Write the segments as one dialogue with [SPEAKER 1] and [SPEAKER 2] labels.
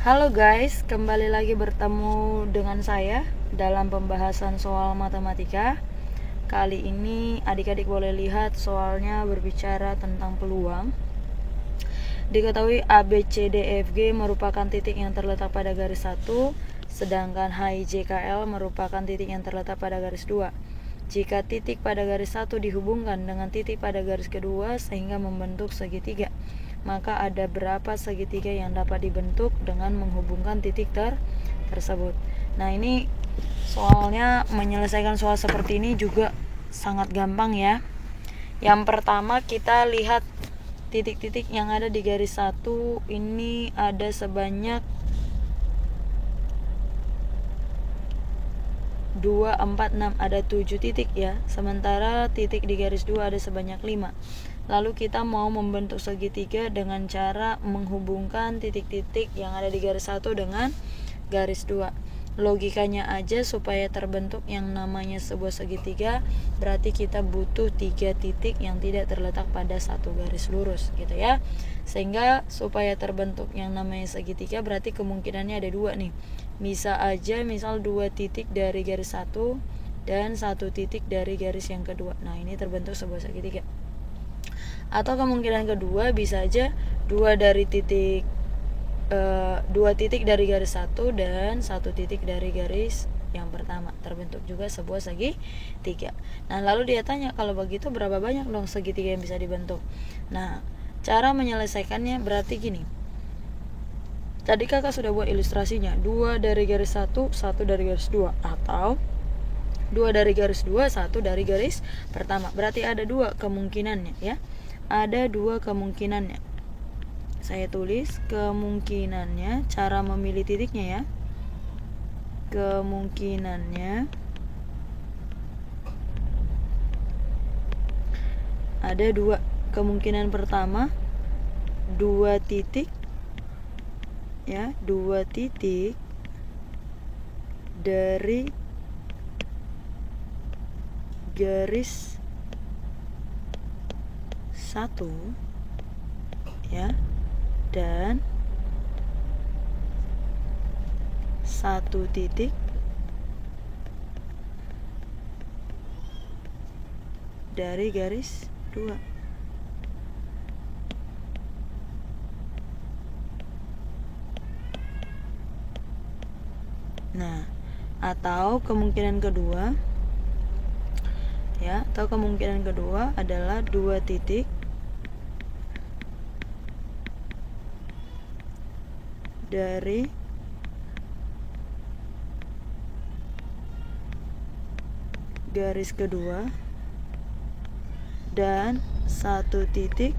[SPEAKER 1] Halo guys, kembali lagi bertemu dengan saya dalam pembahasan soal matematika. Kali ini adik-adik boleh lihat soalnya berbicara tentang peluang. Diketahui A, B, C, D, E, F, G merupakan titik yang terletak pada garis 1, sedangkan H, I, J, K, L merupakan titik yang terletak pada garis 2. Jika titik pada garis 1 dihubungkan dengan titik pada garis kedua sehingga membentuk segitiga, maka ada berapa segitiga yang dapat dibentuk dengan menghubungkan titik tersebut. Nah, ini soalnya menyelesaikan soal seperti ini juga sangat gampang ya. Yang pertama kita lihat titik-titik yang ada di garis 1 ini ada sebanyak 2, 4, 6, ada 7 titik ya. Sementara titik di garis 2 ada sebanyak 5. Lalu kita mau membentuk segitiga dengan cara menghubungkan titik-titik yang ada di garis 1 dengan garis 2. Logikanya aja supaya terbentuk yang namanya sebuah segitiga, berarti kita butuh 3 titik yang tidak terletak pada satu garis lurus gitu ya. Sehingga supaya terbentuk yang namanya segitiga berarti kemungkinannya ada 2 nih. Bisa aja misal 2 titik dari garis 1 dan 1 titik dari garis yang kedua. Nah, ini terbentuk sebuah segitiga. Atau kemungkinan kedua bisa aja 2 titik dari garis 1 dan 1 titik dari garis yang pertama, terbentuk juga sebuah segitiga. Nah, lalu dia tanya, kalau begitu berapa banyak dong segitiga yang bisa dibentuk? Nah, cara menyelesaikannya berarti gini. Tadi kakak sudah buat ilustrasinya, 2 dari garis 1, 1 dari garis 2, atau 2 dari garis 2, 1 dari garis pertama. Berarti ada 2 kemungkinannya ya. Ada 2 kemungkinannya. Saya tulis kemungkinannya, cara memilih titiknya ya. Kemungkinannya ada 2. Kemungkinan pertama 2 titik ya, 2 titik dari garis 1 ya, dan 1 titik dari garis 2. Nah, atau kemungkinan kedua ya, atau kemungkinan kedua adalah 2 titik dari garis kedua dan 1 titik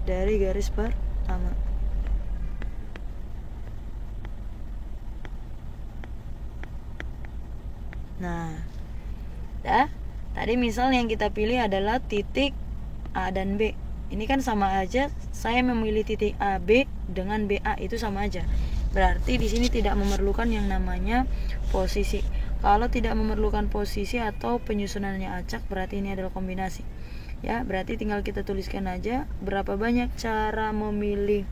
[SPEAKER 1] dari garis pertama. Nah, tadi misal yang kita pilih adalah titik A dan B. Ini kan sama aja, saya memilih titik AB dengan BA itu sama aja. Berarti di sini tidak memerlukan yang namanya posisi. Kalau tidak memerlukan posisi atau penyusunannya acak, berarti ini adalah kombinasi. Ya, berarti tinggal kita tuliskan aja berapa banyak cara memilih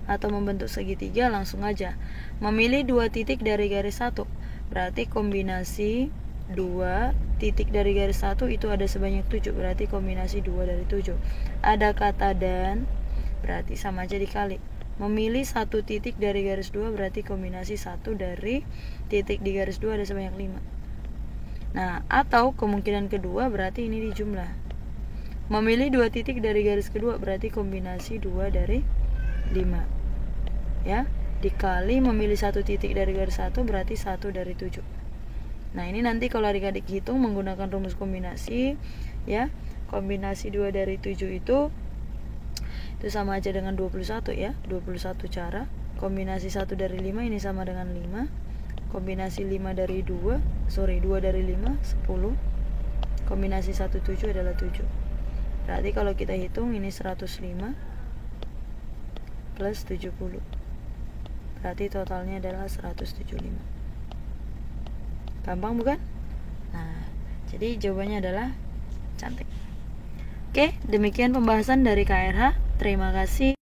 [SPEAKER 1] atau membentuk segitiga, langsung aja. Memilih 2 titik dari garis 1, berarti kombinasi 2 titik dari garis 1 itu ada sebanyak 7, berarti kombinasi 2 dari 7. Ada kata dan, berarti sama aja dikali. Memilih 1 titik dari garis 2 berarti kombinasi 1 dari titik di garis 2 ada sebanyak 5. Nah, atau kemungkinan kedua berarti ini dijumlah. Memilih 2 titik dari garis kedua berarti kombinasi 2 dari 5 ya, dikali memilih 1 titik dari garis 1 berarti 1 dari 7. Nah, ini nanti kalau adik-adik hitung menggunakan rumus kombinasi ya, kombinasi 2 dari 7 itu sama aja dengan 21 ya, 21 cara. Kombinasi 1 dari 5 ini sama dengan 5. Kombinasi 5 dari 2 dari 5, 10. Kombinasi 1, 7 adalah 7. Berarti kalau kita hitung ini 105 plus 70. Berarti totalnya adalah 175. Gampang bukan? Nah, jadi jawabannya adalah cantik. Oke, demikian pembahasan dari KRH. Terima kasih.